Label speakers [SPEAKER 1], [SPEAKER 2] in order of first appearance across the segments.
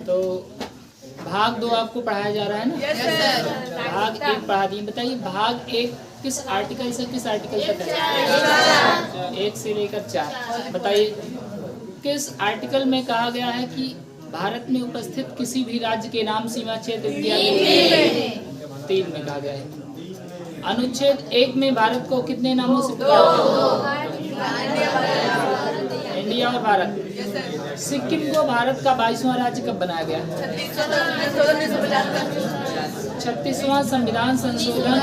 [SPEAKER 1] तो भाग 2 आपको पढ़ाया जा रहा है ना? भाग 1 पढ़ा दिए। बताइए भाग 1 किस आर्टिकल से किस आर्टिकल तक है? 1 से लेकर 4। बताइए किस आर्टिकल में कहा गया है कि भारत में उपस्थित किसी भी राज्य के नाम सीमा क्षेत्र इत्यादि 3 में कहा गया है। अनुच्छेद 1 में भारत को कितने नामों से पुकारा गया? इंडिया और भारत। सिक्किम को भारत का 22वां राज्य कब बनाया गया? 36वां संविधान संशोधन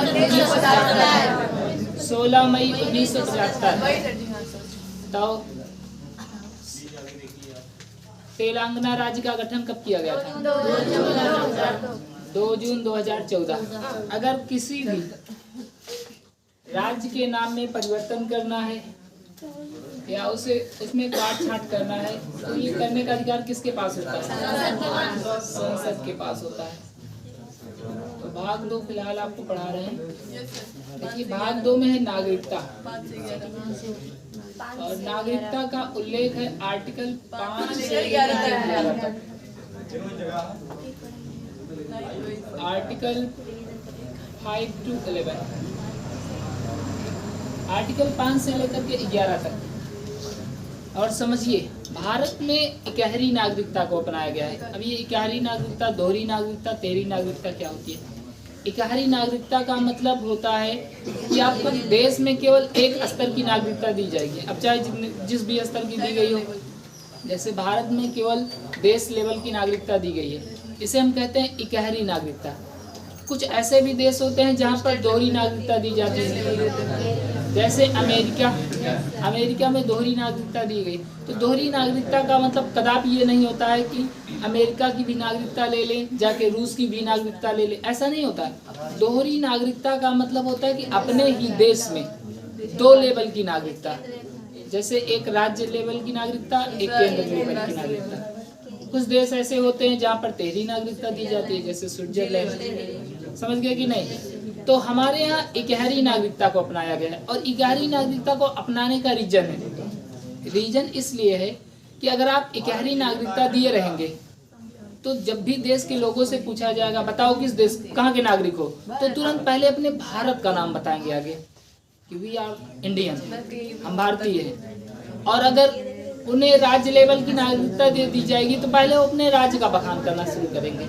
[SPEAKER 1] 16 मई 1975। तो तेलंगाना राज्य का गठन कब किया गया था? 2 जून 2014। अगर किसी भी राज्य के नाम में परिवर्तन करना है या उसमें काट छांट करना है तो ये करने का अधिकार किसके पास होता है? संसद के पास होता है। तो भाग 2 फिलहाल आपको पढ़ा रहे हैं। देखिए भाग 2 में है नागरिकता, और नागरिकता का उल्लेख है आर्टिकल 5 से आर्टिकल 5 to 11। आर्टिकल 5 से लेकर के 11 तक। और समझिए भारत में इकहरी नागरिकता को अपनाया गया है। अब ये इकहरी नागरिकता, दोहरी नागरिकता, तेहरी नागरिकता क्या होती है? इकहरी नागरिकता का मतलब होता है कि आपको देश में केवल एक स्तर की नागरिकता दी जाएगी। अब चाहे जिस भी स्तर की दी गई हो, जैसे भारत में केवल देश लेवल की नागरिकता दी गई है, इसे हम कहते हैं इकहरी नागरिकता। कुछ ऐसे भी देश होते हैं जहाँ पर दोहरी नागरिकता दी जाती है, जैसे अमेरिका में दोहरी नागरिकता दी गई। तो दोहरी नागरिकता का मतलब कदापि ये नहीं होता है कि अमेरिका की भी नागरिकता ले लें, जाके रूस की भी नागरिकता ले लें, ऐसा नहीं होता है। दोहरी नागरिकता का मतलब होता है कि अपने ही देश में 2 लेवल की नागरिकता, जैसे एक राज्य लेवल की नागरिकता, एक केंद्र लेवल की नागरिकता। कुछ देश ऐसे होते हैं जहाँ पर तेहरी नागरिकता दी जाती है, जैसे स्विट्जरलैंड। समझ गए कि नहीं? तो हमारे यहाँ इकहरी नागरिकता को अपनाया गया है। और इकहरी नागरिकता को अपनाने का रीजन इसलिए है कि अगर आप इकहरी नागरिकता दिए रहेंगे तो जब भी देश के लोगों से पूछा जाएगा बताओ किस देश, कहाँ के नागरिक हो, तो तुरंत पहले अपने भारत का नाम बताएंगे आगे कि वी आर इंडियन, हम भारतीय हैं। और अगर उन्हें राज्य लेवल की नागरिकता दे दी जाएगी तो पहले वो अपने राज्य का बखान करना शुरू करेंगे।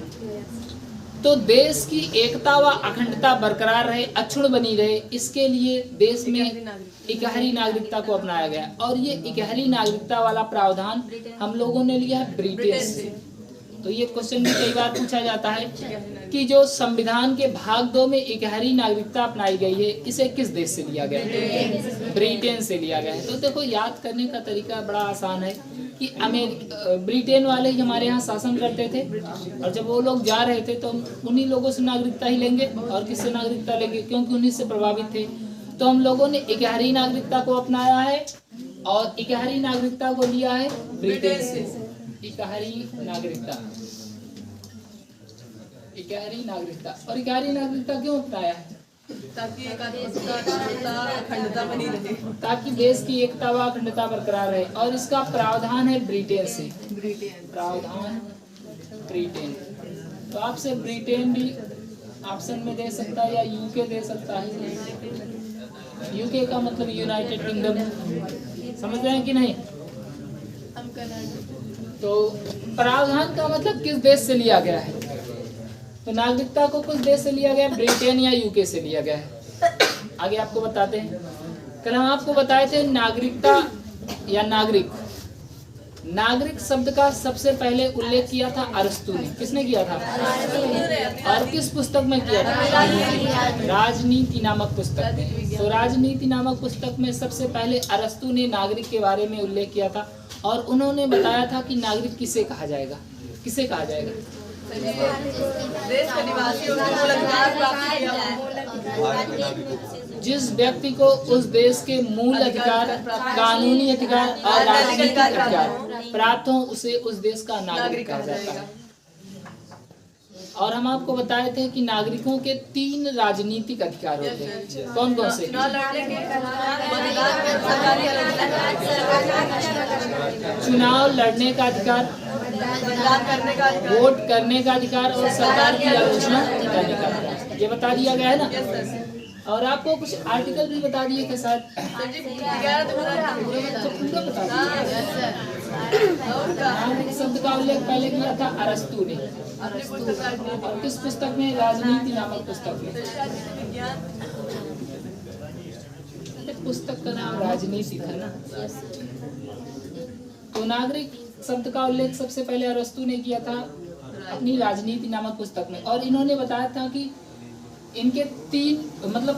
[SPEAKER 1] तो देश की एकता व अखंडता बरकरार रहे, अक्षुण्ण बनी रहे, इसके लिए देश में इकहरी नागरिकता को अपनाया गया। और ये इकहरी नागरिकता वाला प्रावधान हम लोगों ने लिया है ब्रिटेन से। तो ये क्वेश्चन भी कई बार पूछा जाता है कि जो संविधान के भाग 2 में इकहरी नागरिकता अपनाई गई है, इसे किस देश से लिया गया है? ब्रिटेन से लिया गया है। तो देखो याद करने का तरीका बड़ा आसान है कि ब्रिटेन वाले ही हमारे यहाँ शासन करते थे, और जब वो लोग जा रहे थे तो उन्हीं लोगों से नागरिकता ही लेंगे, और किससे नागरिकता लेंगे, क्योंकि उन्हीं से प्रभावित थे। तो हम लोगों ने इकहरी नागरिकता को अपनाया है, और इकहरी नागरिकता को लिया है ब्रिटेन से। इकहरी नागरिकता, इकहरी नागरिकता। और इकहरी नागरिकता क्यों अपनाया है? ताकि देश की एकता व अखंडता बरकरार रहे। और इसका प्रावधान है ब्रिटेन से, प्रावधान ब्रिटेन। तो आपसे ब्रिटेन भी ऑप्शन में दे सकता है या यूके दे सकता है। यूके का मतलब यूनाइटेड किंगडम, समझ रहे हैं कि नहीं? तो प्रावधान का मतलब किस देश से लिया गया है? तो नागरिकता को कुछ देश से लिया गया, ब्रिटेन या यूके से लिया गया है। आगे आपको बताते हैं। कल हम आपको बताए थे नागरिकता या नागरिक। नागरिक शब्द का सबसे पहले उल्लेख किया था अरस्तु ने। किसने किया था? और किस पुस्तक में किया था? राजनीति नामक पुस्तक में। तो राजनीति नामक पुस्तक में सबसे पहले अरस्तु ने नागरिक के बारे में उल्लेख किया था, और उन्होंने बताया था कि नागरिक किसे कहा जाएगा। किसे कहा जाएगा? जिस व्यक्ति को उस देश के मूल अधिकार, कानूनी अधिकार और राजनीतिक अधिकार प्राप्त हो, उसे उस देश का नागरिक कहा जाता है। और हम आपको बताए थे कि नागरिकों के 3 राजनीतिक अधिकार होते हैं। कौन कौन से? चुनाव लड़ने का अधिकार, वोट करने का अधिकार और सरकार की आलोचना करने का अधिकार। ये बता दिया गया है ना। और आपको कुछ आर्टिकल भी बता दिए थे शायद। नागरिक शब्द का उल्लेख पहले किया था अरस्तु ने। और किस पुस्तक में? राजनीति नामक पुस्तक में। पुस्तक का नाम राजनीति था ना। तो नागरिक शब्द का उल्लेख सबसे पहले अरस्तु ने किया था अपनी राजनीति नामक पुस्तक में। और इन्होंने बताया था कि इनके 3 मतलब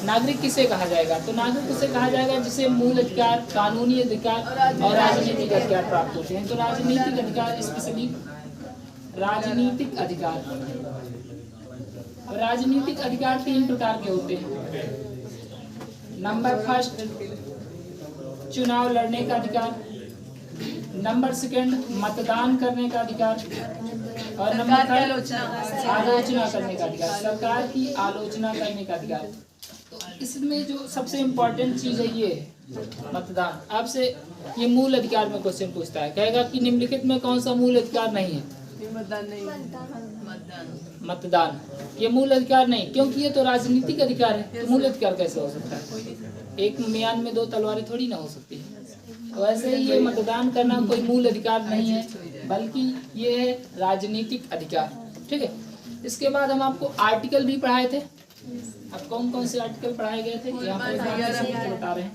[SPEAKER 1] नागरिक किसे कहा जाएगा? तो नागरिक उसे कहा जाएगा जिसे मूल अधिकार, कानूनी अधिकार और राजनीतिक अधिकार प्राप्त होते हैं। तो राजनीतिक अधिकार स्पेशली राजनीतिक अधिकार, राजनीतिक अधिकार 3 प्रकार के होते हैं। नंबर फर्स्ट, चुनाव लड़ने का अधिकार। नंबर सेकंड, मतदान करने का अधिकार। और नंबर थर्ड, आलोचना करने का अधिकार, सरकार की आलोचना करने का अधिकार। तो इसमें जो सबसे इम्पोर्टेंट चीज है ये मतदान। आपसे ये मूल अधिकार में क्वेश्चन पूछता है, कहेगा कि निम्नलिखित में कौन सा मूल अधिकार नहीं है? मतदान। ये मूल अधिकार नहीं, क्योंकि ये तो राजनीतिक अधिकार है। तो मूल अधिकार कैसे हो सकता है? एक म्यान में 2 तलवारें थोड़ी ना हो सकती है। वैसे ही ये मतदान करना कोई मूल अधिकार नहीं है, बल्कि ये है राजनीतिक अधिकार। ठीक है। इसके बाद हम आपको आर्टिकल भी पढ़ाए थे। अब कौन कौन से आर्टिकल पढ़ाए गए थे यहाँ पर बता रहे हैं।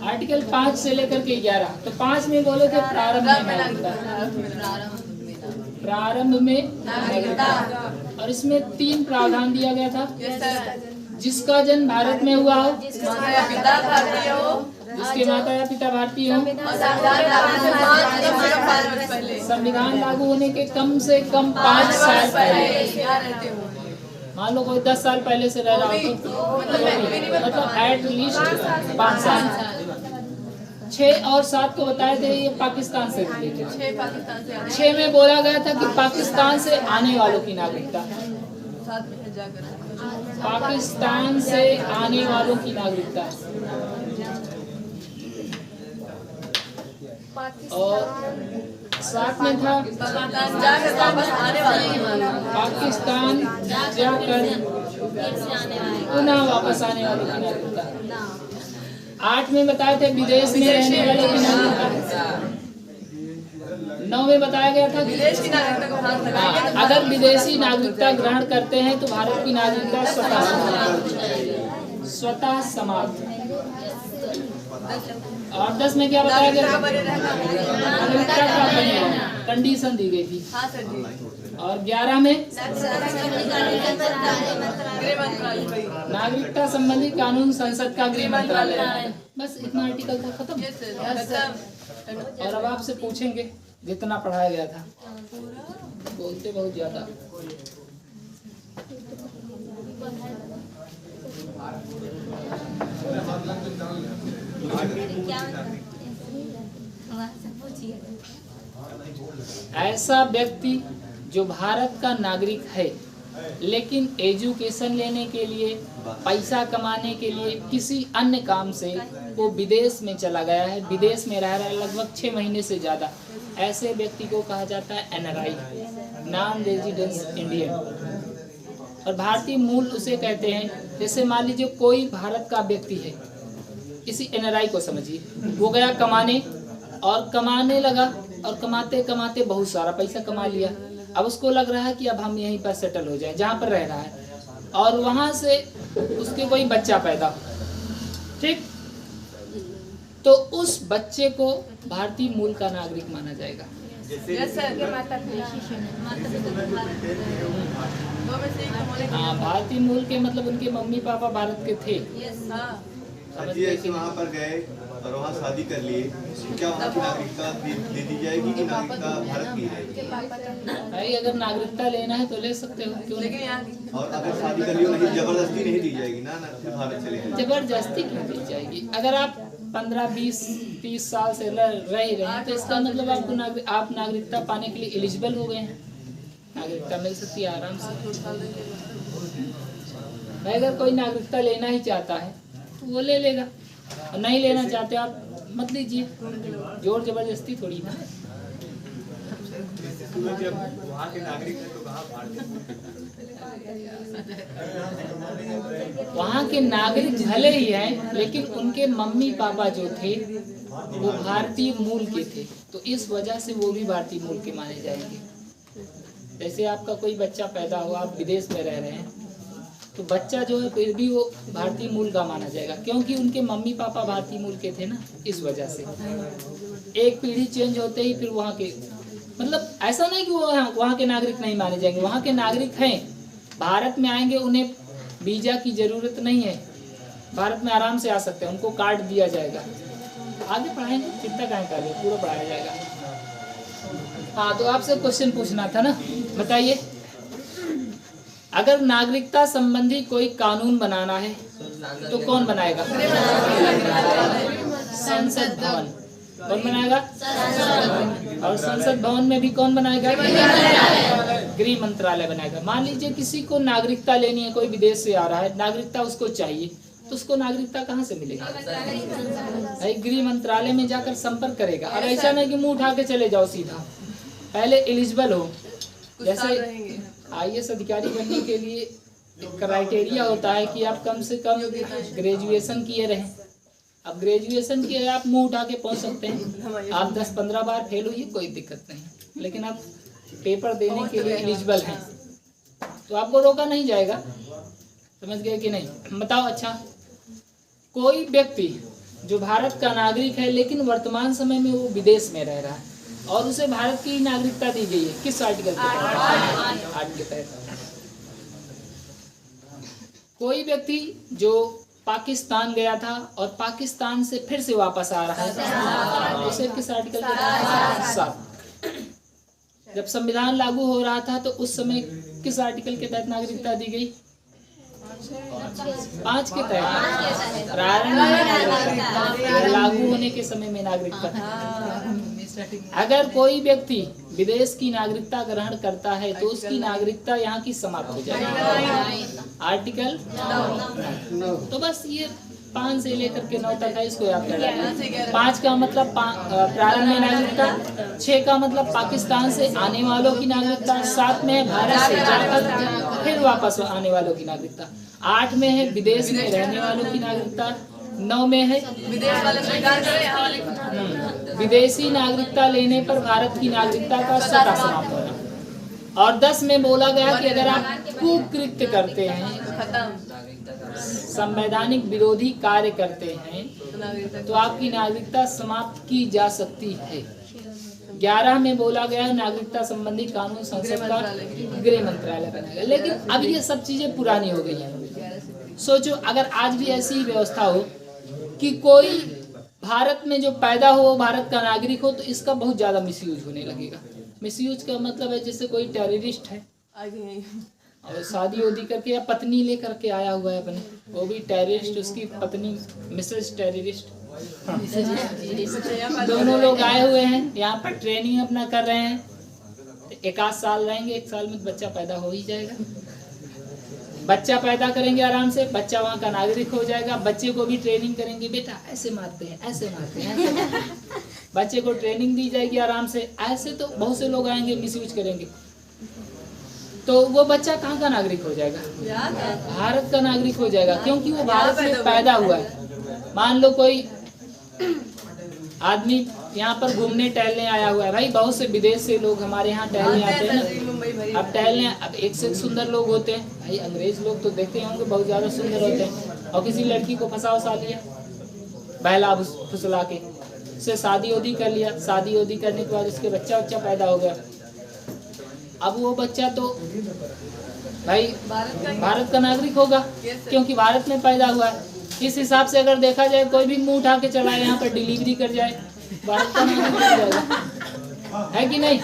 [SPEAKER 1] आर्टिकल 5 से लेकर के 11। तो 5 में बोले थे प्रारंभ में नागरिकता, प्रारंभ में नागरिकता। और इसमें 3 प्रावधान दिया गया था। जिसका जन्म भारत में हुआ हो, जिसके माता या पिता भारतीय हो, संविधान लागू होने के कम से कम 5 साल पहले, मान लो कोई 10 साल पहले से रह रहा हो तो मतलब एट लीस्ट 5 साल। 6 और 7 को बताए थे ये पाकिस्तान से रिलेटेड। 6 में बोला गया था कि पाकिस्तान से आने वालों की नागरिकता, पाकिस्तान से आने वालों की नागरिकता। और 7 में था पाकिस्तान जाकर पुनः वापस आने वालों की नागरिकता। 8 में बताए थे विदेश में रहने वालों की नागरिकता। 9 में बताया गया था विदेश की नागरिकता, अगर विदेशी नागरिकता ग्रहण करते हैं तो भारत की नागरिकता स्वतः समाप्त। और 10 में क्या बताया गया? नागरिकता का कंडीशन दी गई थी। और 11 में नागरिकता संबंधी कानून संसद का गृह मंत्रालय। बस इतना आर्टिकल था, खत्म। और अब आपसे पूछेंगे जितना पढ़ाया गया था, बोलते बहुत ज्यादा। ऐसा व्यक्ति जो भारत का नागरिक है लेकिन एजुकेशन लेने के लिए, पैसा कमाने के लिए किसी अन्य काम से वो विदेश में चला गया है, विदेश में रह रहा है लगभग 6 महीने से ज़्यादा, ऐसे व्यक्ति को कहा जाता है एनआरआई, नॉन रेजिडेंस इंडियन। और भारतीय मूल उसे कहते हैं। जैसे मान लीजिए कोई भारत का व्यक्ति है, किसी एनआरआई को समझिए, वो गया कमाने और कमाने लगा और कमाते कमाते बहुत सारा पैसा कमा लिया। अब उसको लग रहा है कि अब हम यहीं पर सेटल हो जाएं, जहाँ पर रह रहा है, और वहाँ से उसके कोई बच्चा पैदा हो, ठीक, तो उस बच्चे को भारतीय मूल का नागरिक माना जाएगा। हाँ, भारतीय मूल के मतलब उनके मम्मी पापा भारत के थे।
[SPEAKER 2] वहाँ पर गए और वहाँ शादी कर लिए, क्या वहाँ की नागरिकता दे दी जाएगी कि नागरिकता भारत की है?
[SPEAKER 1] भाई अगर नागरिकता लेना है तो ले सकते हो, क्यों नहीं?
[SPEAKER 2] और अगर शादी कर ली नहीं, जबरदस्ती नहीं दी जाएगी ना, फिर भारत चले जाएंगे।
[SPEAKER 1] जबरदस्ती क्यों दी जाएगी? अगर आप 15, 20, 30 साल से रह ही रहे हैं, तो इसका मतलब आपको आप नागरिकता पाने के लिए एलिजिबल हो गए हैं, नागरिकता मिल सकती है आराम से। भाई अगर कोई नागरिकता लेना ही चाहता है तो वो ले लेगा, और नहीं लेना चाहते आप मत लीजिए, जोर जबरदस्ती थोड़ी ना।
[SPEAKER 2] जब वहाँ के नागरिक हैं तो कहाँ भारतीय?
[SPEAKER 1] वहाँ के नागरिक भले ही हैं, लेकिन उनके मम्मी पापा जो थे वो भारतीय मूल के थे, तो इस वजह से वो भी भारतीय मूल के माने जाएंगे। जैसे आपका कोई बच्चा पैदा हुआ, आप विदेश में रह रहे हैं, तो बच्चा जो है फिर भी वो भारतीय मूल का माना जाएगा, क्योंकि उनके मम्मी पापा भारतीय मूल के थे ना, इस वजह से। एक पीढ़ी चेंज होते ही फिर वहाँ के, मतलब ऐसा नहीं कि वो वहाँ के नागरिक नहीं माने जाएंगे, वहाँ के नागरिक हैं, भारत में आएंगे, उन्हें वीजा की जरूरत नहीं है, भारत में आराम से आ सकते हैं, उनको कार्ड दिया जाएगा, आगे पढ़ाएंगे, चिंता काहे कर रहे हो, पूरा पढ़ाया जाएगा। हाँ, तो आपसे क्वेश्चन पूछना था ना, बताइए, अगर नागरिकता संबंधी कोई कानून बनाना है तो कौन बनाएगा? संसद भवन। कौन बनाएगा? और संसद भवन में भी कौन बनाएगा? गृह मंत्रालय बनाएगा। मान लीजिए किसी को नागरिकता लेनी है, कोई विदेश से आ रहा है, नागरिकता उसको चाहिए, तो उसको नागरिकता कहाँ से मिलेगी? भाई गृह मंत्रालय में जाकर संपर्क करेगा। और ऐसा नहीं कि मुंह उठा के चले जाओ सीधा, पहले एलिजिबल हो। जैसे IAS अधिकारी बनने के लिए क्राइटेरिया होता है कि आप कम से कम ग्रेजुएशन किए रहें। अब ग्रेजुएशन किए आप मुंह उठा के पहुंच सकते हैं, आप 10-15 बार फेल हुई, कोई दिक्कत नहीं, लेकिन आप पेपर देने के लिए एलिजिबल हैं तो आपको रोका नहीं जाएगा। समझ गए कि नहीं? बताओ, अच्छा कोई व्यक्ति जो भारत का नागरिक है लेकिन वर्तमान समय में वो विदेश में रह रहा है और उसे भारत की नागरिकता दी गई है, किस आर्टिकल के तहत? 8 के तहत। कोई व्यक्ति जो पाकिस्तान गया था और पाकिस्तान से फिर से वापस आ रहा है, उसे किस आर्टिकल के तहत? 7। जब संविधान लागू हो रहा था तो उस समय किस आर्टिकल के तहत नागरिकता दी गई? 5 के तहत। लागू होने के समय में नागरिकता। अगर कोई व्यक्ति विदेश की नागरिकता ग्रहण करता है तो उसकी नागरिकता यहाँ की समाप्त हो जाएगी। आर्टिकल 9। तो बस ये 5 से लेकर के 9 तक है, इसको याद कर लेना। 5 का मतलब प्रारंभ में नागरिकता, 6 का मतलब पाकिस्तान से आने वालों की नागरिकता, 7 में है भारत से जाकर फिर वापस आने वालों की नागरिकता, 8 में है विदेश में रहने वालों की नागरिकता, 9 में है
[SPEAKER 3] विदेश वाले स्वीकार करें,
[SPEAKER 1] विदेशी नागरिकता लेने पर भारत की नागरिकता का स्वतः समाप्त होना, और 10 में बोला गया कि अगर आप कुकृत्य करते हैं, संवैधानिक विरोधी कार्य करते हैं तो आपकी नागरिकता समाप्त की जा सकती है। 11 में बोला गया है नागरिकता संबंधी कानून संसद का गृह मंत्रालय बनाएगा। लेकिन अब ये सब चीजें पुरानी हो गई हैं। सोचो अगर आज भी ऐसी व्यवस्था हो कि कोई भारत में जो पैदा हो भारत का नागरिक हो, तो इसका बहुत ज्यादा मिसयूज होने लगेगा। मिसयूज का मतलब है जैसे कोई टेररिस्ट है और शादी उदी करके या पत्नी लेकर के आया हुआ है अपने, वो भी टेररिस्ट, उसकी पत्नी मिसेज टेररिस्ट, दोनों लोग आए हुए हैं यहाँ पर ट्रेनिंग अपना कर रहे हैं। 1 आध साल रहेंगे, 1 साल में बच्चा पैदा हो ही जाएगा। बच्चा पैदा करेंगे आराम से, बच्चा वहाँ का नागरिक हो जाएगा। बच्चे को भी ट्रेनिंग करेंगे, बेटा ऐसे मारते हैं, ऐसे मारते हैं, बच्चे को ट्रेनिंग दी जाएगी आराम से। ऐसे तो बहुत से लोग आएंगे मिसयूज करेंगे, तो वो बच्चा कहाँ का नागरिक हो जाएगा? भारत का नागरिक हो जाएगा, क्योंकि वो भारत में पैदा हुआ है। मान लो कोई आदमी यहाँ पर घूमने टहलने आया हुआ है, भाई बहुत से विदेश से लोग हमारे यहाँ टहलने आते हैं ना। अब टहलने, अब एक से एक सुंदर लोग होते हैं भाई, अंग्रेज लोग तो देखते होंगे बहुत ज्यादा सुंदर होते हैं, और किसी लड़की को फंसा उसा लिया, बहला फुसला के उससे शादी उदी कर लिया। शादी उदी करने के बाद उसके बच्चा पैदा हो गया। अब वो बच्चा तो भाई भारत का नागरिक होगा, क्योंकि भारत में पैदा हुआ है। इस हिसाब से अगर देखा जाए, कोई भी मुंह उठा के चला यहाँ पर डिलीवरी कर जाए, भारत का नागरिक हो जाएगा, है कि नहीं?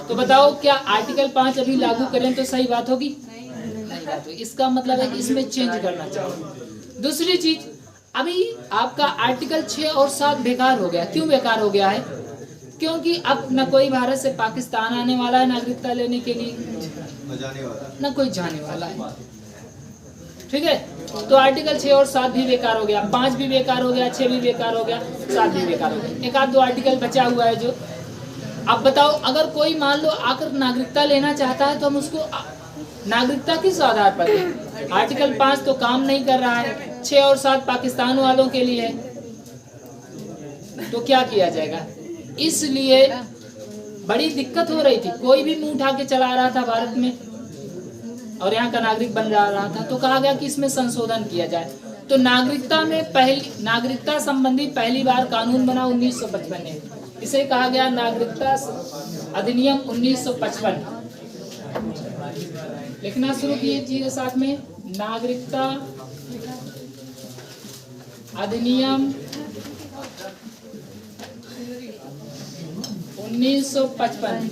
[SPEAKER 1] तो बताओ क्या आर्टिकल 5 अभी लागू करें तो सही बात होगी? नहीं बात होगी। इसका मतलब है कि इसमें चेंज करना चाहिए। दूसरी चीज, अभी आपका आर्टिकल 6 और 7 बेकार हो गया। क्यों बेकार हो गया है? क्योंकि अब न कोई भारत से पाकिस्तान आने वाला है नागरिकता लेने के लिए, न कोई जाने वाला है। ठीक है, तो आर्टिकल 6 और 7 भी बेकार हो गया, 5 भी बेकार हो गया, 6 भी बेकार हो गया, 7 भी बेकार हो गया। एक आध दो आर्टिकल बचा हुआ है जो, अब बताओ अगर कोई मान लो आकर नागरिकता लेना चाहता है तो हम उसको नागरिकता किस आधार पर दें? आर्टिकल 5 तो काम नहीं कर रहा है, 6 और 7 पाकिस्तान वालों के लिए है, तो क्या किया जाएगा? इसलिए बड़ी दिक्कत हो रही थी। कोई भी मुंह उठा के चला रहा था भारत में और यहाँ का नागरिक बन जा रहा था, तो कहा गया कि इसमें संशोधन किया जाए। तो नागरिकता संबंधी पहली बार कानून बना 1955 में। इसे कहा गया नागरिकता अधिनियम 1955। लिखना शुरू कीजिए साथ में, नागरिकता अधिनियम 1955।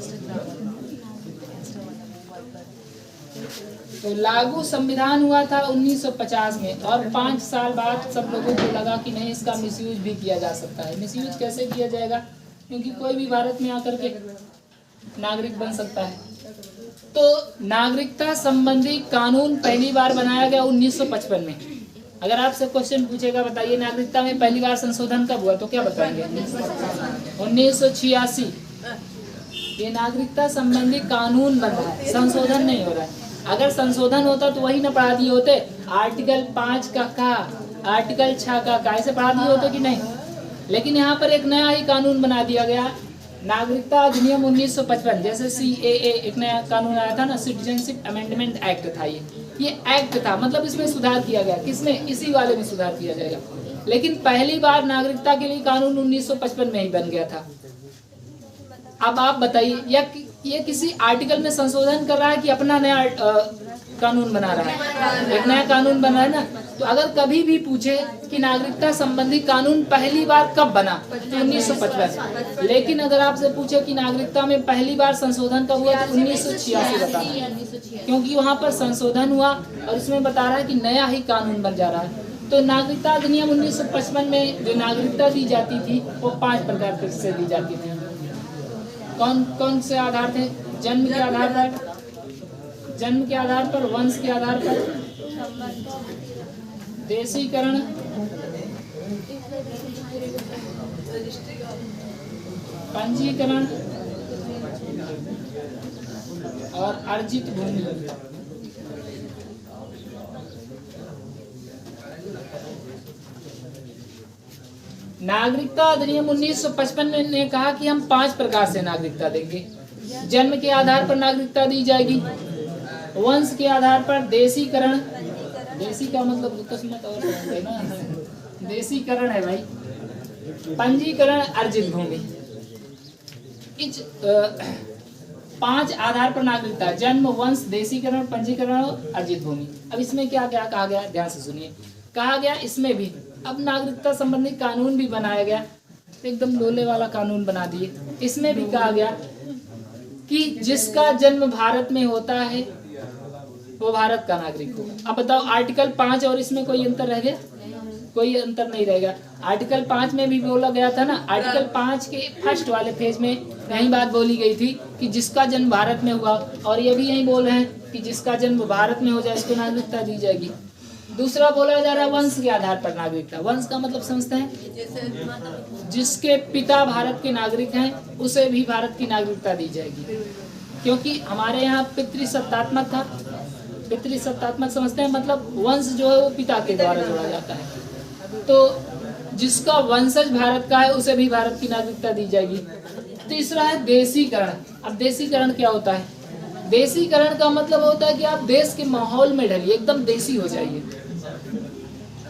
[SPEAKER 1] तो लागू संविधान हुआ था 1950 में, और 5 साल बाद सब लोगों को लगा कि नहीं, इसका मिसयूज भी किया जा सकता है। मिसयूज कैसे किया जाएगा? क्योंकि कोई भी भारत में आकर के नागरिक बन सकता है। तो नागरिकता संबंधी कानून पहली बार बनाया गया 1955 में। अगर आपसे क्वेश्चन पूछेगा बताइए नागरिकता में पहली बार संशोधन कब हुआ, तो क्या बताएंगे? 1986। ये नागरिकता संबंधी कानून बन रहा है, संशोधन नहीं हो रहा है। अगर संशोधन होता तो वही न पढ़ा दिए होते, आर्टिकल 5 का आर्टिकल 6 का ऐसे पढ़ा दिए होते कि नहीं। लेकिन यहाँ पर एक नया ही कानून बना दिया गया, नागरिकता अधिनियम 1955। जैसे CAA एक नया कानून आया था ना, सिटीजनशिप अमेंडमेंट एक्ट था। ये एक्ट था, मतलब इसमें सुधार किया गया। किसमें? इसी वाले में सुधार किया जाएगा। लेकिन पहली बार नागरिकता के लिए कानून 1955 में ही बन गया था। अब आप बताइए, ये किसी आर्टिकल में संशोधन कर रहा है कि अपना नया कानून बना रहा है? एक नया कानून बना है ना। तो अगर कभी भी पूछे कि नागरिकता संबंधी कानून पहली बार कब बना, तो 1955। लेकिन अगर आपसे पूछे कि नागरिकता में पहली बार संशोधन कब हुआ, तो 1986 बताना, क्योंकि वहाँ पर संशोधन हुआ और इसमें बता रहा है कि नया ही कानून बन जा रहा है। तो नागरिकता अधिनियम 1955 में जो नागरिकता दी जाती थी वो 5 प्रकार से दी जाती थी। कौन कौन से आधार थे? जन्म के आधार पर, वंश के आधार पर, देशीकरण, पंजीकरण और अर्जित भूमि। नागरिकता अधिनियम 1955 ने कहा कि हम 5 प्रकार से नागरिकता देंगे। जन्म के आधार पर नागरिकता दी जाएगी, वंश के आधार पर देशीकरण, देशी का मतलब किस्मत और है ना, देशीकरण है भाई, पंजीकरण, अर्जित भूमि। इस 5 आधार पर नागरिकता, जन्म, वंश, देशीकरण, पंजीकरण और अर्जित भूमि। अब इसमें क्या क्या कहा गया, ध्यान से सुनिए। कहा गया इसमें भी अब नागरिकता संबंधी कानून भी बनाया गया, एकदम लोले वाला कानून बना दिए। इसमें भी कहा गया कि जिसका जन्म भारत में होता है वो भारत का नागरिक होगा। अब बताओ आर्टिकल 5 और इसमें कोई अंतर रह गया? कोई अंतर नहीं रहेगा। आर्टिकल 5 में भी बोला गया था ना, आर्टिकल 5 के फर्स्ट वाले पेज में यही बात बोली गई थी कि जिसका जन्म भारत में हुआ, और ये भी यही बोल रहे हैं कि जिसका जन्म भारत में हो जाए इसको नागरिकता दी जाएगी। दूसरा बोला जा रहा है वंश के आधार पर नागरिकता। वंश का मतलब समझते हैं, जिसके पिता भारत के नागरिक हैं उसे भी भारत की नागरिकता दी जाएगी, क्योंकि हमारे यहाँ पितृसत्तात्मक था। पितृसत्तात्मक समझते हैं, मतलब वंश जो है वो पिता के द्वारा जोड़ा जाता है। तो जिसका वंशज भारत का है उसे भी भारत की नागरिकता दी जाएगी। तीसरा है देशीकरण। अब देशीकरण क्या होता है? देशीकरण का मतलब होता है कि आप देश के माहौल में ढलिए, एकदम देसी हो जाइए।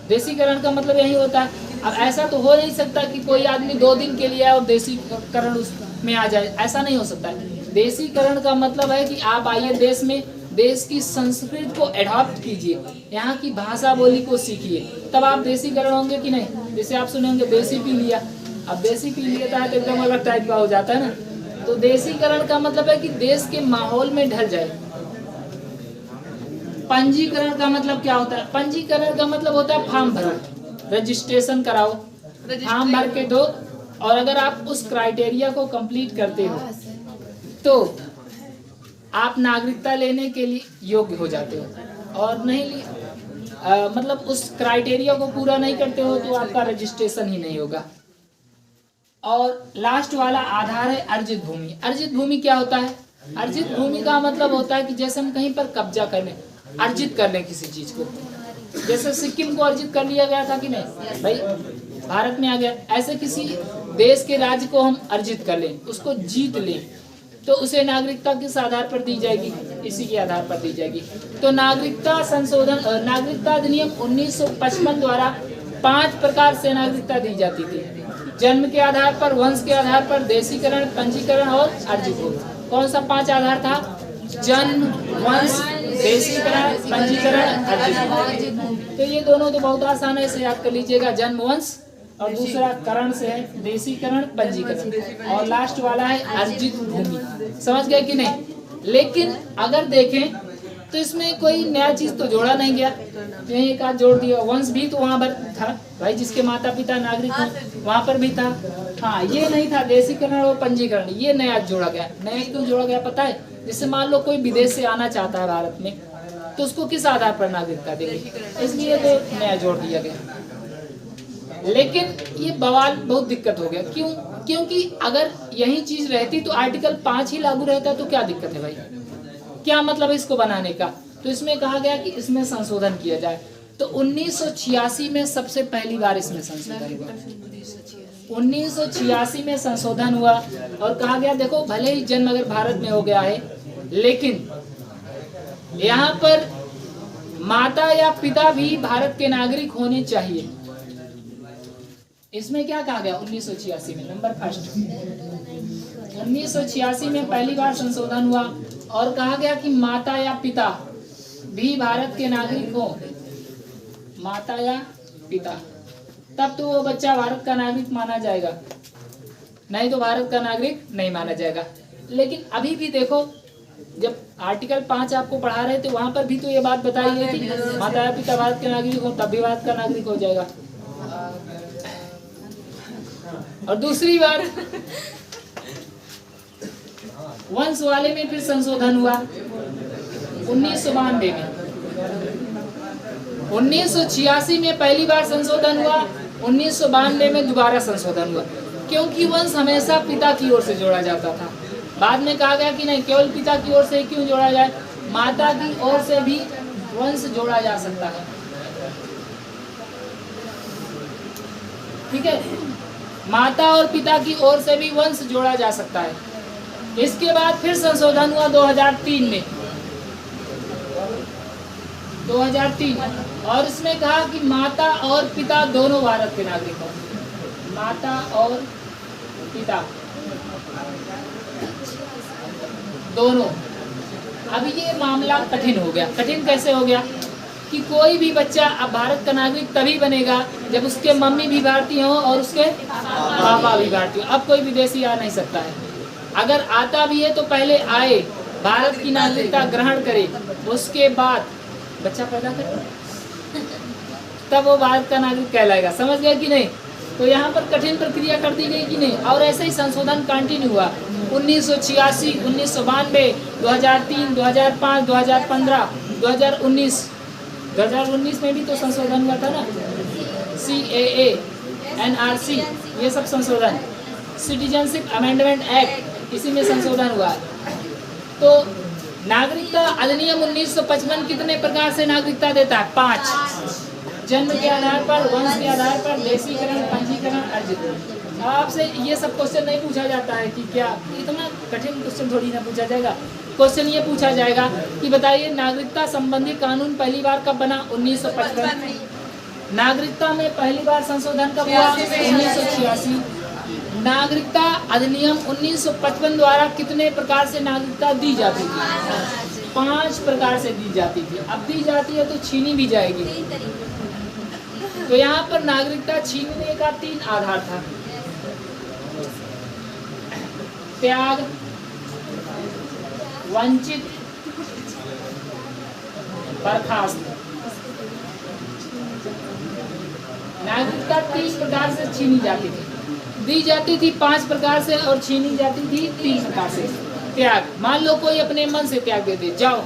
[SPEAKER 1] देशीकरण का मतलब यही होता है। अब ऐसा तो हो नहीं सकता कि कोई आदमी 2 दिन के लिए आए और देशीकरण उसमें आ जाए, ऐसा नहीं हो सकता है। देशीकरण का मतलब है कि आप आइए देश में, देश की संस्कृति को एडॉप्ट कीजिए, यहाँ की भाषा बोली को सीखिए, तब आप देशीकरण होंगे कि नहीं। जैसे आप सुने होंगे देसी पी लिया, अब देसी पी लिया है तो एकदम अलग टाइप का हो जाता है ना। तो देशीकरण का मतलब है कि देश के माहौल में ढल जाए। पंजीकरण का मतलब क्या होता है? पंजीकरण का मतलब होता है फॉर्म भरना। रजिस्ट्रेशन कराओ, फॉर्म भर के दो, और अगर आप उस क्राइटेरिया को कंप्लीट करते हो तो आप नागरिकता लेने के लिए योग्य हो जाते हो, और नहीं मतलब उस क्राइटेरिया को पूरा नहीं करते हो तो आपका रजिस्ट्रेशन ही नहीं होगा। और लास्ट वाला आधार है अर्जित भूमि। अर्जित भूमि क्या होता है? अर्जित भूमि का मतलब होता है कि जैसे हम कहीं पर कब्जा कर लें, अर्जित कर लें किसी चीज को, जैसे सिक्किम को अर्जित कर लिया गया था कि नहीं भाई, भारत में आ गया, ऐसे किसी देश के राज्य को हम अर्जित कर लें, उसको जीत लें, तो उसे नागरिकता किस आधार पर दी जाएगी? इसी के आधार पर दी जाएगी। तो नागरिकता संशोधन, नागरिकता अधिनियम 1955 द्वारा 5 प्रकार से नागरिकता दी जाती थी। जन्म के आधार पर, वंश के आधार पर, देशीकरण, पंजीकरण और अर्जित भूमि। कौन सा 5 आधार था? जन्म, वंश, देशीकरण, पंजीकरण, अर्जित भूमि। तो ये दोनों तो बहुत आसान है, इसे याद कर लीजिएगा, जन्म, वंश, और दूसरा करण से है देशीकरण, पंजीकरण, और लास्ट वाला है अर्जित भूमि। समझ गए कि नहीं? लेकिन अगर देखें तो इसमें कोई नया चीज तो जोड़ा नहीं गया, यही एक आध जोड़ दिया। वंश भी तो वहाँ पर था भाई, जिसके माता पिता नागरिक हो वहाँ पर भी था। हाँ, ये नहीं था देशीकरण और पंजीकरण, ये नया जोड़ा गया। नया क्यों जोड़ा गया पता है? जैसे मान लो कोई विदेश से आना चाहता है भारत में, तो उसको किस आधार पर नागरिकता देंगे? इसलिए तो नया जोड़ दिया गया। लेकिन ये बवाल बहुत दिक्कत हो गया। क्यों? क्योंकि अगर यही चीज रहती तो आर्टिकल 5 ही लागू रहता, तो क्या दिक्कत है भाई? क्या मतलब है इसको बनाने का? तो इसमें कहा गया कि इसमें संशोधन किया जाए। तो 1986 में सबसे पहली बार इसमें संशोधन हुआ। 1986 में संशोधन हुआ और कहा गया देखो, भले ही जन्म अगर भारत में हो गया है, लेकिन यहाँ पर माता या पिता भी भारत के नागरिक होने चाहिए। इसमें क्या कहा गया 1986 में? नंबर फर्स्ट, 1986 में पहली बार संशोधन हुआ और कहा गया कि माता या पिता भी भारत के नागरिक हो। माता या पिता, तब तो वो बच्चा भारत का नागरिक माना जाएगा, नहीं तो भारत का नागरिक नहीं माना जाएगा। लेकिन अभी भी देखो, जब आर्टिकल 5 आपको पढ़ा रहे थे वहां पर भी तो ये बात बताई गई थी, माता या पिता भारत के नागरिक हो तब भी भारत का नागरिक हो जाएगा। और दूसरी बार वंश वाले में फिर संशोधन हुआ 1992 में। 1986 में पहली बार संशोधन हुआ, 1992 में दोबारा संशोधन हुआ, क्योंकि वंश हमेशा पिता की ओर से जोड़ा जाता था। बाद में कहा गया कि नहीं, केवल पिता की ओर से क्यों जोड़ा जाए, माता की ओर से भी वंश जोड़ा जा सकता है। ठीक है, माता और पिता की ओर से भी वंश जोड़ा जा सकता है। इसके बाद फिर संशोधन हुआ 2003 में, 2003, और इसमें कहा कि माता और पिता दोनों भारत के नागरिक हैं। माता और पिता दोनों। अब ये मामला कठिन हो गया। कठिन कैसे हो गया कि कोई भी बच्चा अब भारत का नागरिक तभी बनेगा जब उसके मम्मी भी भारतीय हो और उसके पापा भी भारतीय हो। अब कोई विदेशी आ नहीं सकता है। अगर आता भी है तो पहले आए, भारत की नागरिकता ग्रहण करे, उसके बाद बच्चा पैदा करे, तब वो भारत का नागरिक कहलाएगा। समझ गए कि नहीं? तो यहाँ पर कठिन प्रक्रिया कर दी गई कि नहीं। और ऐसे ही संशोधन कंटिन्यू हुआ 1986, 1992, 2003, 2005, 2015, 2019। 2019 में भी तो संशोधन हुआ था ना, CAA, NRC, ये सब संशोधन, सिटीजनशिप अमेंडमेंट एक्ट, इसी में संशोधन हुआ। तो नागरिकता अधिनियम 1955 कितने प्रकार से नागरिकता देता है? 5। जन्म के आधार पर, वंश के आधार पर, देशीकरण, पंजीकरण, अर्जित। आपसे ये सब क्वेश्चन नहीं पूछा जाता है कि क्या, इतना कठिन क्वेश्चन थोड़ी ना पूछा जाएगा। क्वेश्चन ये पूछा जाएगा कि बताइए नागरिकता संबंधी कानून पहली बार कब बना? 1955। नागरिकता में पहली बार संशोधन कब हुआ? 1986। नागरिकता अधिनियम 1955 द्वारा कितने प्रकार से नागरिकता दी जाती थी? 5 प्रकार से दी जाती थी। अब दी जाती है तो छीनी भी जाएगी। तो यहाँ पर नागरिकता छीनने का 3 आधार था: त्याग, वंचित, बर्खास्त। नागरिकता 3 प्रकार से छीनी जाती थी, दी जाती थी 5 प्रकार से और छीनी जाती थी 3 प्रकार से। त्याग, मान लो कोई अपने मन से त्याग दे दे, जाओ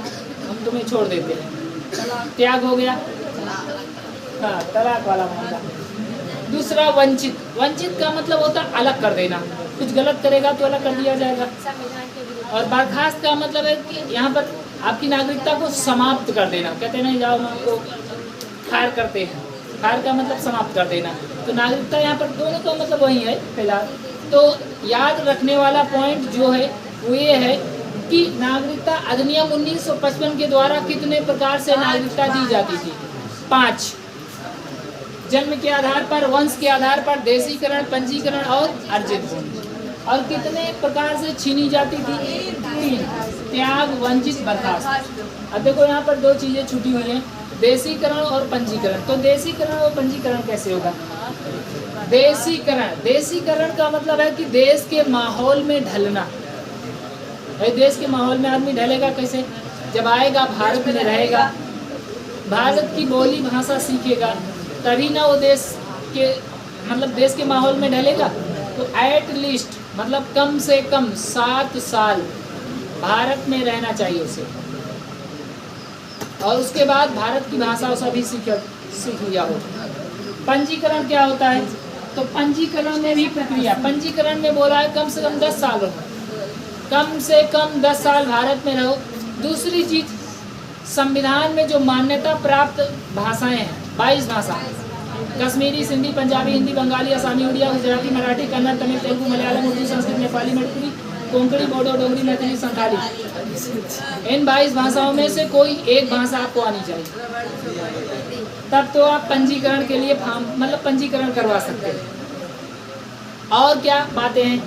[SPEAKER 1] हम तुम्हें छोड़ देते हैं, त्याग हो गया, हाँ तलाक वाला मामला। दूसरा वंचित, वंचित का मतलब होता है अलग कर देना, कुछ गलत करेगा तो अलग कर दिया जाएगा। और बर्खास्त का मतलब है कि यहाँ पर आपकी नागरिकता को समाप्त कर देना, कहते नहीं जाओ हम आपको फायर करते हैं, फायर का मतलब समाप्त कर देना। तो नागरिकता यहाँ पर दोनों का मतलब वही है फिलहाल। तो याद रखने वाला पॉइंट जो है वो ये है कि नागरिकता अधिनियम 1955 के द्वारा कितने प्रकार से नागरिकता दी जाती थी? 5। जन्म के आधार पर, वंश के आधार पर, देशीकरण, पंजीकरण और अर्जित भूमि। और कितने प्रकार से छीनी जाती थी? 3, त्याग, वंचित, बर्खास्त। अब देखो यहाँ पर 2 चीजें छूटी हुई हैं, देशीकरण और पंजीकरण। तो देशीकरण और पंजीकरण कैसे होगा? देशीकरण, देशीकरण का मतलब है कि देश के माहौल में ढलना। भाई देश के माहौल में आदमी ढलेगा कैसे? जब आएगा भारत में रहेगा, भारत की बोली भाषा सीखेगा, तभी ना वो देश के मतलब देश के माहौल में ढलेगा। तो एट लीस्ट मतलब कम से कम 7 साल भारत में रहना चाहिए उसे, और उसके बाद भारत की भाषा उसे भी सीख लिया हो। पंजीकरण क्या होता है? तो पंजीकरण में भी प्रक्रिया, पंजीकरण में बोला है कम से कम 10 साल रहो, कम से कम 10 साल भारत में रहो। दूसरी चीज, संविधान में जो मान्यता प्राप्त भाषाएं हैं 22 भाषा, कश्मीरी, सिंधी, पंजाबी, हिंदी, बंगाली, आसामी, उड़िया, गुजराती, मराठी, कन्नड़, तमिल, तेलुगु, मलयालम, उर्दू, संस्कृत, नेपाली, मणिपुरी, कोंकणी, बोडो, डोगरी, मैथिली, संथाली, इन 22 भाषाओं में से कोई एक भाषा आपको आनी चाहिए, तब तो आप पंजीकरण के लिए फॉर्म मतलब पंजीकरण करवा सकते हैं। और क्या बातें हैं?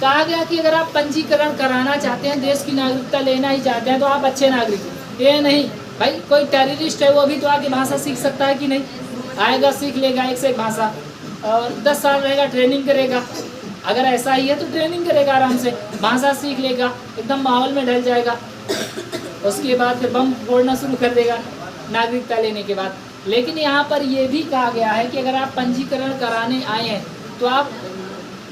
[SPEAKER 1] कहा गया कि अगर आप पंजीकरण कराना चाहते हैं, देश की नागरिकता लेना ही चाहते हैं, तो आप अच्छे नागरिक हैं। ये नहीं भाई कोई टेररिस्ट है वो भी तो आके भाषा सीख सकता है कि नहीं? आएगा, सीख लेगा एक से एक भाषा, और 10 साल रहेगा, ट्रेनिंग करेगा। अगर ऐसा ही है तो ट्रेनिंग करेगा, आराम से भाषा सीख लेगा, एकदम माहौल में ढल जाएगा, उसके बाद फिर बम फोड़ना शुरू कर देगा नागरिकता लेने के बाद। लेकिन यहाँ पर यह भी कहा गया है कि अगर आप पंजीकरण कराने आए हैं तो आप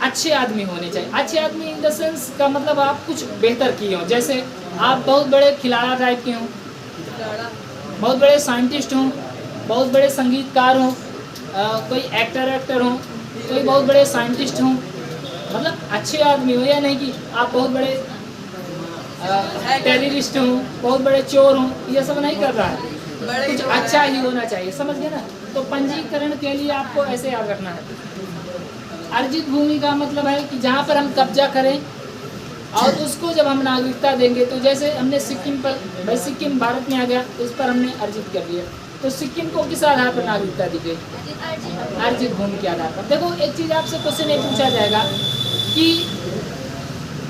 [SPEAKER 1] अच्छे आदमी होने चाहिए। अच्छे आदमी इन द सेंस का मतलब आप कुछ बेहतर किए हों, जैसे आप बहुत बड़े खिलाड़ी टाइप के हों, बहुत बड़े साइंटिस्ट हों, बहुत बड़े संगीतकार हों, कोई एक्टर हों, कोई बहुत बड़े साइंटिस्ट हों, मतलब अच्छे आदमी हो। या नहीं कि आप बहुत बड़े टेररिस्ट हों, बहुत बड़े चोर हों, ये सब नहीं कर रहा है, कुछ अच्छा ही होना चाहिए, समझ गए ना? तो पंजीकरण के लिए आपको ऐसे याद रखना है। अर्जित भूमि का मतलब है कि जहाँ पर हम कब्जा करें और उसको जब हम नागरिकता देंगे, तो जैसे हमने सिक्किम पर, भाई सिक्किम भारत में आ गया, उस पर हमने अर्जित कर लिया, तो सिक्किम को किस आधार पर नागरिकता दी गई? अर्जित भूमि के आधार पर। देखो एक चीज़ आपसे क्वेश्चन ये पूछा जाएगा कि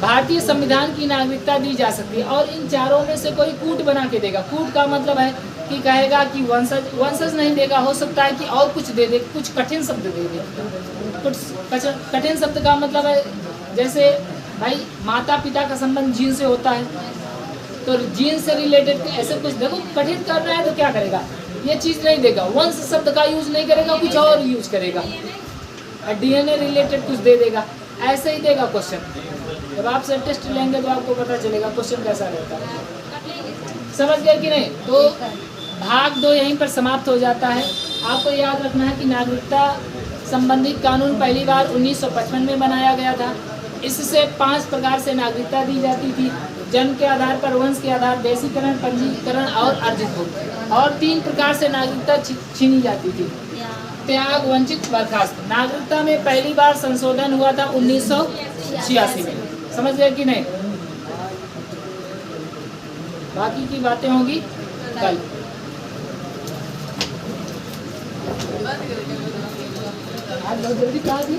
[SPEAKER 1] भारतीय संविधान की नागरिकता दी जा सकती है और इन चारों में से कोई कूट बना के देगा। कूट का मतलब है कि कहेगा कि वंशज नहीं देगा, हो सकता है कि और कुछ दे दे, कुछ कठिन शब्द दे दे। कुछ कठिन शब्द का मतलब है जैसे भाई माता पिता का संबंध जीन से होता है, तो जीन से रिलेटेड ऐसे कुछ। देखो कठिन कर रहा है तो क्या करेगा, ये चीज़ नहीं देगा, वंश शब्द का यूज नहीं करेगा, कुछ और यूज करेगा, DNA रिलेटेड कुछ दे देगा, ऐसे ही देगा क्वेश्चन। जब आपसे टेस्ट लेंगे तो आपको पता चलेगा क्वेश्चन कैसा रहता है, समझ गए कि नहीं? तो भाग 2 यहीं पर समाप्त हो जाता है। आपको याद रखना है कि नागरिकता संबंधी कानून पहली बार 1955 में बनाया गया था। इससे 5 प्रकार से नागरिकता दी जाती थी, जन्म के आधार पर, वंश के आधार, देशीकरण, पंजीकरण और अर्जित भूमि। और 3 प्रकार से नागरिकता छीनी जाती थी, त्याग, वंचित, बर्खास्त। नागरिकता में पहली बार संशोधन हुआ था 1986 में, समझ गए कि नहीं? बाकी की बातें होंगी कल। आज बहुत जल्दी कहा थी।